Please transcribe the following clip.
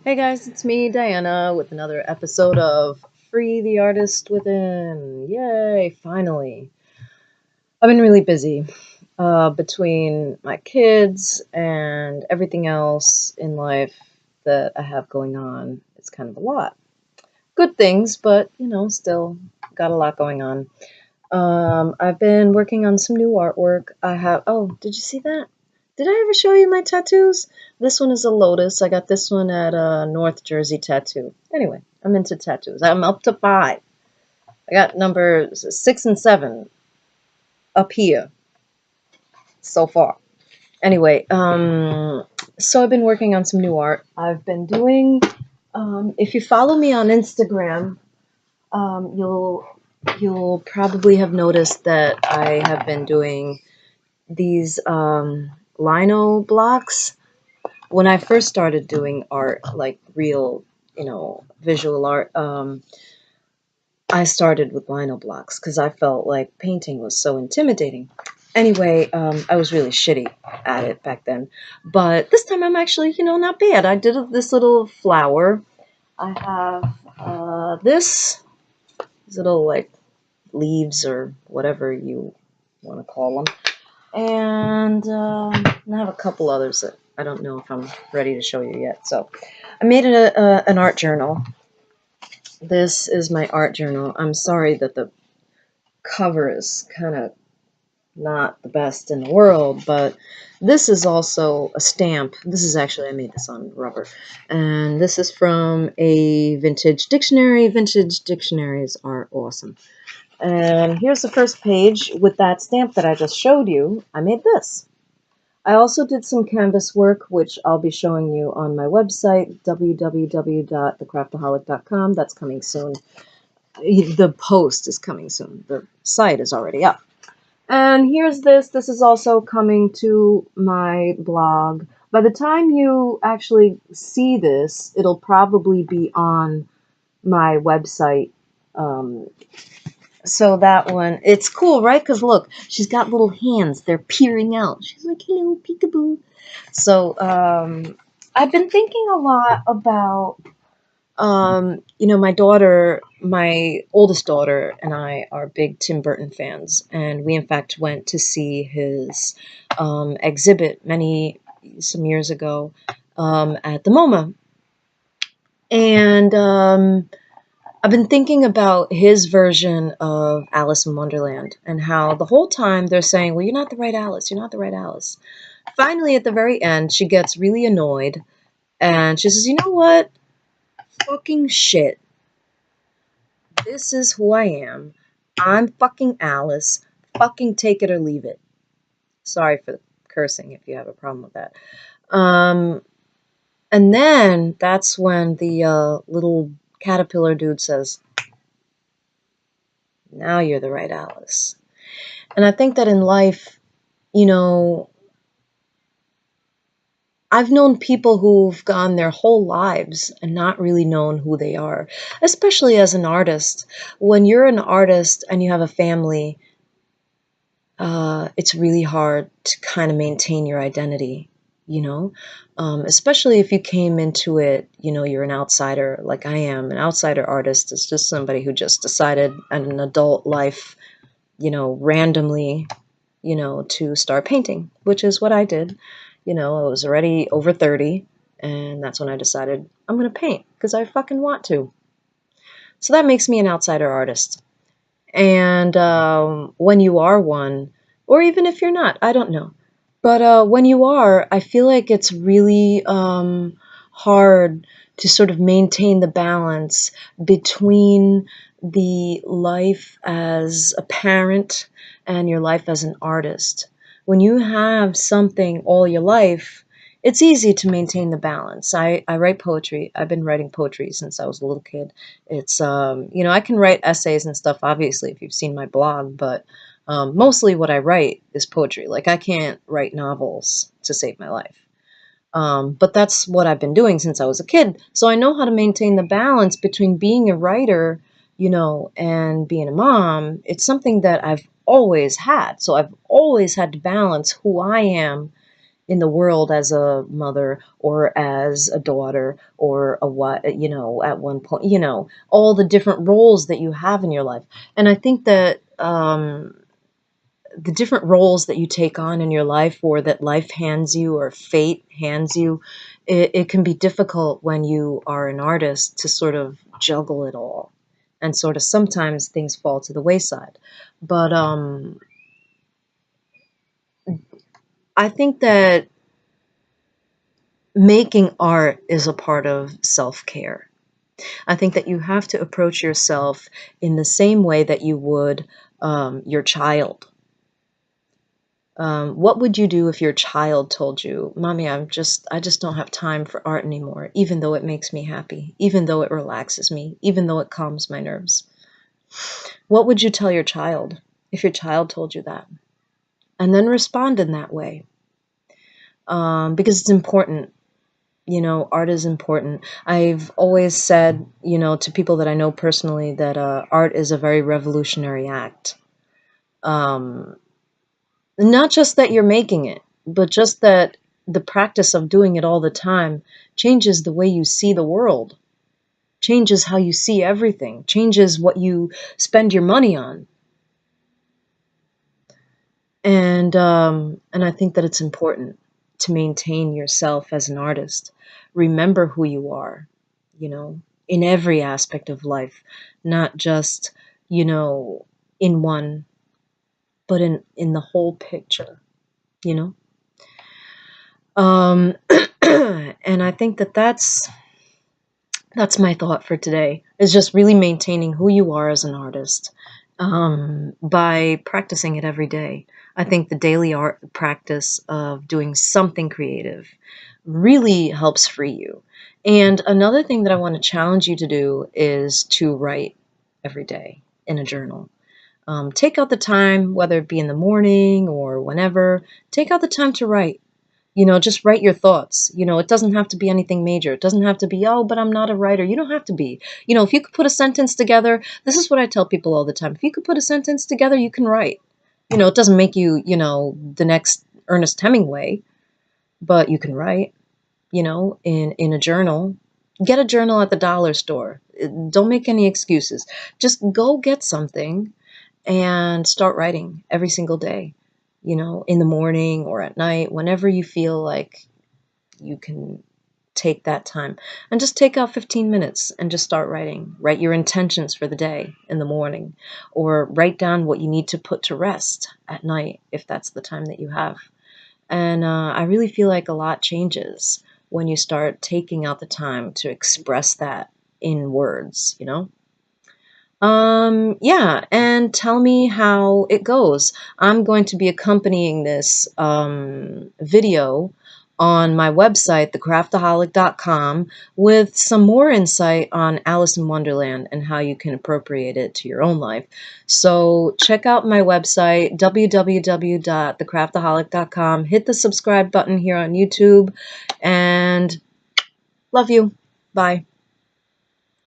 Hey guys, it's me, Diana, with another episode of Free the Artist Within. Yay, finally. I've been really busy between my kids and everything else in life that I have going on. It's kind of a lot. Good things, but still got a lot going on. I've been working on some new artwork. Oh, did you see that? Did I ever show you my tattoos? This one is a lotus. I got this one at North Jersey Tattoo. Anyway, I'm into tattoos. I'm up to 5. I got numbers 6 and 7 up here so far. Anyway, so I've been working on some new art. I've been doing, if you follow me on Instagram, you'll probably have noticed that I have been doing these lino blocks. When I first started doing art, like real, visual art, I started with lino blocks because I felt like painting was so intimidating. Anyway, I was really shitty at it back then, but this time I'm actually, not bad. I did this little flower. I have these little like leaves or whatever you want to call them. And I have a couple others that I don't know if I'm ready to show you yet. So I made an art journal. This is my art journal. I'm sorry that the cover is kind of not the best in the world, but this is also a stamp. This is actually, I made this on rubber. And this is from a vintage dictionary. Vintage dictionaries are awesome. And here's the first page with that stamp that I just showed you. I made this. I also did some canvas work, which I'll be showing you on my website, www.thecraftaholic.com. That's coming soon. The post is coming soon. The site is already up. And here's this. This is also coming to my blog. By the time you actually see this, it'll probably be on my website. So that one, it's cool, right? Because look, she's got little hands. They're peering out. She's like, hello, peekaboo. So I've been thinking a lot about, my daughter, my oldest daughter, and I are big Tim Burton fans. And we, in fact, went to see his exhibit some years ago at the MoMA. And I've been thinking about his version of Alice in Wonderland and how the whole time they're saying, well, you're not the right Alice, you're not the right Alice. Finally, at the very end, she gets really annoyed and she says, you know what? Fucking shit. This is who I am. I'm fucking Alice. Fucking take it or leave it. Sorry for the cursing if you have a problem with that. And then that's when the little caterpillar dude says, now you're the right Alice. And I think that in life, you know, I've known people who've gone their whole lives and not really known who they are, especially as an artist. When you're an artist and you have a family, it's really hard to kind of maintain your identity, especially if you came into it, you're an outsider like I am. An outsider artist is just somebody who just decided at an adult life, randomly, to start painting, which is what I did. I was already over 30, and that's when I decided I'm going to paint because I fucking want to. So that makes me an outsider artist. And when you are one, or even if you're not, I don't know. But when you are, I feel like it's really hard to sort of maintain the balance between the life as a parent and your life as an artist. When you have something all your life, it's easy to maintain the balance. I write poetry. I've been writing poetry since I was a little kid. It's, I can write essays and stuff, obviously, if you've seen my blog, but mostly what I write is poetry. Like, I can't write novels to save my life. But that's what I've been doing since I was a kid. So I know how to maintain the balance between being a writer, and being a mom. It's something that I've always had. So I've always had to balance who I am in the world as a mother or as a daughter or a what, at one point, all the different roles that you have in your life. And I think that the different roles that you take on in your life, or that life hands you or fate hands you, it can be difficult when you are an artist to sort of juggle it all. And sort of sometimes things fall to the wayside. But I think that making art is a part of self-care. I think that you have to approach yourself in the same way that you would your child. What would you do if your child told you, "Mommy, I just don't have time for art anymore, even though it makes me happy, even though it relaxes me, even though it calms my nerves?" What would you tell your child if your child told you that? And then respond in that way, because it's important. Art is important. I've always said, to people that I know personally, that art is a very revolutionary act. Um, Not just that you're making it, but just that the practice of doing it all the time changes the way you see the world, changes how you see everything, changes what you spend your money on. And I think that it's important to maintain yourself as an artist. Remember who you are, you know, in every aspect of life, not just, you know, in one, but in the whole picture, you know? Um, and I think that that's my thought for today, is just really maintaining who you are as an artist, by practicing it every day. I think the daily art practice of doing something creative really helps free you. And another thing that I want to challenge you to do is to write every day in a journal. Take out the time, whether it be in the morning or whenever, take out the time to write. Just write your thoughts. It doesn't have to be anything major. It doesn't have to be, oh, but I'm not a writer. You don't have to be. If you could put a sentence together, this is what I tell people all the time. If you could put a sentence together, you can write. It doesn't make you, the next Ernest Hemingway, but you can write, in a journal. Get a journal at the dollar store. Don't make any excuses. Just go get something and start writing every single day, in the morning or at night, whenever you feel like you can take that time. And just take out 15 minutes and just start writing. Write your intentions for the day in the morning, or write down what you need to put to rest at night if that's the time that you have. And I really feel like a lot changes when you start taking out the time to express that in words. Yeah, and tell me how it goes. I'm going to be accompanying this video on my website, thecraftaholic.com, with some more insight on Alice in Wonderland and how you can appropriate it to your own life. So check out my website, www.thecraftaholic.com. Hit the subscribe button here on YouTube, and love you. Bye.